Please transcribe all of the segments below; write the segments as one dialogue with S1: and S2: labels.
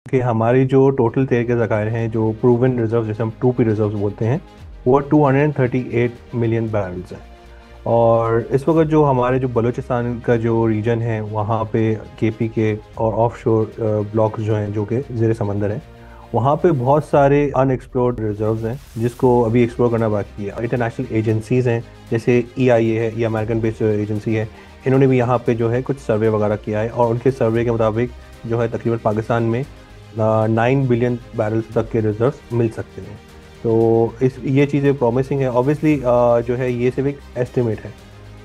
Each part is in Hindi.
S1: कि हमारी जो टोटल तेल के ज़खायर हैं, जो प्रूवन रिजर्व जिसे हम 2P रिजर्व्स बोलते हैं, वो 238 मिलियन बैरल्स हैं। और इस वक्त जो हमारे जो बलूचिस्तान का जो रीजन है, वहाँ पे केपी के और ऑफशोर ब्लॉक्स जो हैं, जो कि ज़ेर समंदर हैं, वहाँ पे बहुत सारे अनएक्सप्लोर्ड रिजर्व्स हैं जिसको अभी एक्सप्लोर करना बाकी है। इंटरनेशनल एजेंसीज़ हैं, जैसे EIA है, ये अमेरिकन बेस्ड एजेंसी है। इन्होंने भी यहाँ पे जो है कुछ सर्वे वगैरह किया है, और उनके सर्वे के मुताबिक जो है तकरीबन पाकिस्तान में 9 बिलियन बैरल्स तक के रिजर्व मिल सकते हैं। तो इस ये चीज़ें प्रॉमिसिंग है। ऑब्वियसली जो है ये सिर्फ एक एस्टिमेट है,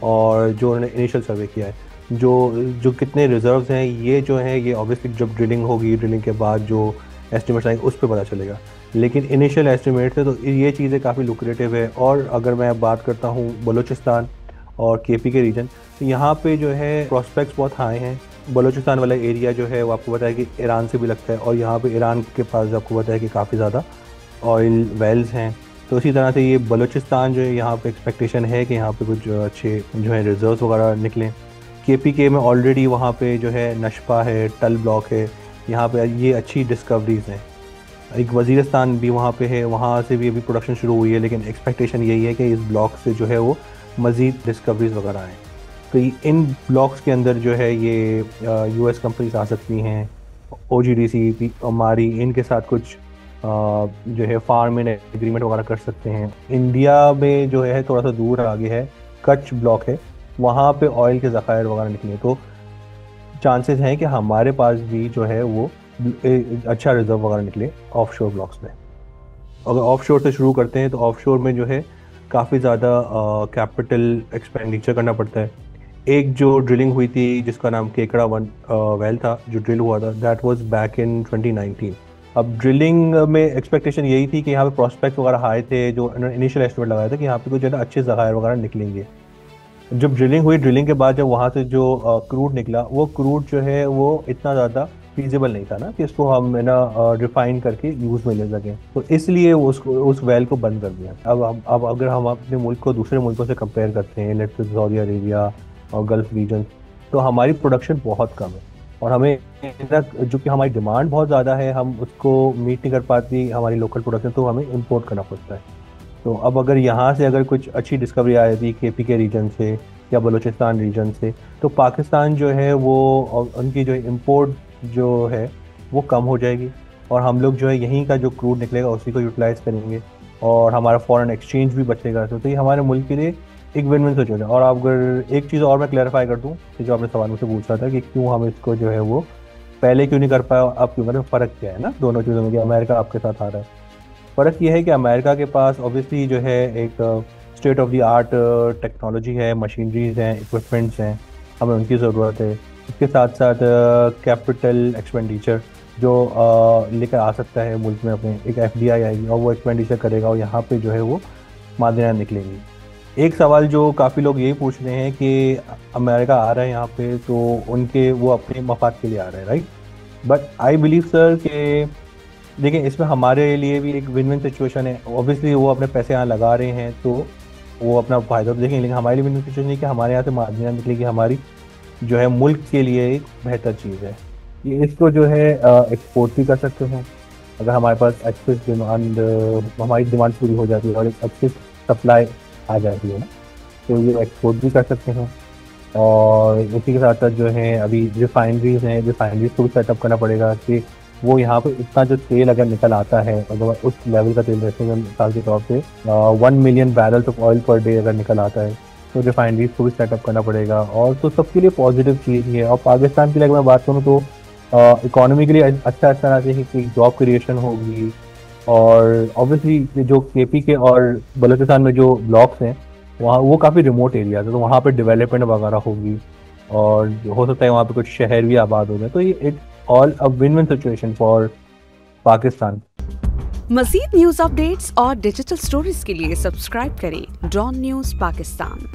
S1: और जो उन्होंने इनिशियल सर्वे किया है, जो जो कितने रिजर्व्स हैं, ये जो है ये ऑब्वियसली जब ड्रिलिंग होगी, ड्रिलिंग के बाद जो एस्टिमेट्स आएंगे उस पर पता चलेगा। लेकिन इनिशियल एस्टिमेट है, तो ये चीज़ें काफ़ी लुक्रेटिव है। और अगर मैं बात करता हूँ बलूचिस्तान और केपी के रीजन, तो यहाँ पे जो है प्रॉस्पेक्ट्स बहुत हाई हैं। बलूचिस्तान वाला एरिया जो है वो आपको पता है कि ईरान से भी लगता है, और यहाँ पे ईरान के पास आपको पता है कि काफ़ी ज़्यादा ऑयल वेल्स हैं। तो इसी तरह से ये बलूचिस्तान जो है, यहाँ पे एक्सपेक्टेशन है कि यहाँ पे कुछ अच्छे जो है रिजर्व्स वगैरह निकलें। KPK में ऑलरेडी वहाँ पे जो है नशपा है, टल ब्लॉक है, यहाँ पे ये अच्छी डिस्कवरीज हैं। एक वज़ीरिस्तान भी वहाँ पे है, वहाँ से भी अभी प्रोडक्शन शुरू हुई है, लेकिन एक्सपेक्टेशन यही है कि इस ब्लॉक से जो है वो मज़ीद डिस्कवरीज वगैरह आएँ। तो इन ब्लॉक्स के अंदर जो है ये US कंपनीज आ सकती हैं। OGDC हमारी इनके साथ कुछ जो है फार्म इन एग्रीमेंट वगैरह कर सकते हैं। इंडिया में जो है थोड़ा सा दूर आगे है, कच्छ ब्लॉक है, वहाँ पे ऑयल के ज़खायर वगैरह निकले, तो चांसेस हैं कि हमारे पास भी जो है वो अच्छा रिजर्व वगैरह निकले ऑफशोर ब्लॉक्स में। अगर ऑफशोर से शुरू करते हैं, तो ऑफशोर में जो है काफ़ी ज़्यादा कैपिटल एक्सपेंडिचर करना पड़ता है। एक जो ड्रिलिंग हुई थी जिसका नाम केकड़ा 1 वेल था, जो ड्रिल हुआ था, दैट वाज बैक इन 2019। अब ड्रिलिंग में एक्सपेक्टेशन यही थी कि यहाँ पे प्रोस्पेक्ट वगैरह आए थे, जो इनिशियल एस्टिमेट लगाया था कि यहाँ पे कुछ ज़्यादा अच्छे ज़खायर वगैरह निकलेंगे। जब ड्रिलिंग हुई, ड्रिलिंग के बाद जब वहाँ से जो क्रूड निकला, वो क्रूड जो है वो इतना ज़्यादा फीजिबल नहीं था ना कि इसको हम है ना रिफाइन करके यूज़ में ले सकें, तो इसलिए वो उसको उस वेल को बंद कर दिया। अब अगर हम अपने मुल्क को दूसरे मुल्कों से कंपेयर करते हैं, लेट्स से सऊदी अरेबिया और गल्फ रीजन, तो हमारी प्रोडक्शन बहुत कम है, और हमें जो कि हमारी डिमांड बहुत ज़्यादा है, हम उसको मीट नहीं कर पाती हमारी लोकल प्रोडक्शन, तो हमें इम्पोर्ट करना पड़ता है। तो अब अगर यहाँ से अगर कुछ अच्छी डिस्कवरी आ जाती KPK रीजन से या बलूचिस्तान रीजन से, तो पाकिस्तान जो है वो उनकी जो इम्पोर्ट जो है वो कम हो जाएगी, और हम लोग जो है यहीं का जो क्रूड निकलेगा उसी को यूटिलाइज करेंगे, और हमारा फॉरेन एक्सचेंज भी बचेगा। तो ये हमारे मुल्क के लिए एक विन विन सिचुएशन है। और अगर एक चीज़ और मैं क्लैरिफाई कर दूँ कि जो आपने सवाल मुझसे पूछा था कि क्यों हम इसको जो है वो पहले क्यों नहीं कर पाए, अब क्यों करें, फ़र्क क्या है ना दोनों चीज़ों में, कि अमेरिका आपके साथ आ रहा है। फ़र्क ये है कि अमेरिका के पास ऑब्वियसली जो है एक state of the art technology है, मशीनरीज हैं, इक्विपमेंट्स हैं, हमें उनकी ज़रूरत है। इसके साथ साथ कैपिटल एक्सपेंडिचर जो लेकर आ सकता है मुल्क में, अपने एक FDI आएगी और वो एक्सपेंडिचर करेगा, और यहाँ पे जो है वो मादनियाँ निकलेंगी। एक सवाल जो काफ़ी लोग यही पूछ रहे हैं कि अमेरिका आ रहा है यहाँ पे, तो उनके वो अपने मफाद के लिए आ रहे हैं, right? But I believe sir कि देखिए, इसमें हमारे लिए भी एक विन विन सिचुएशन है। ऑब्वियसली वो अपने पैसे यहाँ लगा रहे हैं, तो वो अपना फ़ायदा तो देखेंगे, लेकिन हमारे लिए विन विन सिचुएशन है कि हमारे यहाँ से मार्जिन निकलेगी, हमारी जो है मुल्क के लिए एक बेहतर चीज़ है। ये इसको जो है एक्सपोर्ट भी कर सकते हैं, अगर हमारे पास एक्सेस डिमांड, हमारी डिमांड पूरी हो जाती है और एक अच्छी सप्लाई आ जाती है ना, तो ये एक्सपोर्ट भी कर सकते हैं। और इसी के साथ साथ जो है अभी रिफाइनरीज हैं, रिफाइनरीज को भी सेटअप करना पड़ेगा कि वो यहाँ पे इतना जो तेल अगर निकल आता है, अगर उस लेवल का तेल जैसे मिसाल के तौर पे 1 million barrels of oil per day अगर निकल आता है, तो रिफाइनरीज को भी सेटअप करना पड़ेगा। और तो सबके लिए पॉजिटिव चीज़ ही है। और पाकिस्तान के लिए अगर मैं बात करूँ, तो इकोनॉमी के लिए अच्छा इस तरह से कि जॉब क्रिएशन होगी, और ऑब्वियसली जो KPK और बलूचिस्तान में जो ब्लॉक्स हैं, वहाँ वो काफ़ी रिमोट एरिया है, तो वहाँ पे डेवलपमेंट वगैरह होगी, और हो सकता है वहाँ पे कुछ शहर भी आबाद हो गए। तो ये it all a win win situation for Pakistan.
S2: मज़ीद न्यूज़ अपडेट्स और डिजिटल स्टोरीज के लिए सब्सक्राइब करें डॉन न्यूज़ पाकिस्तान।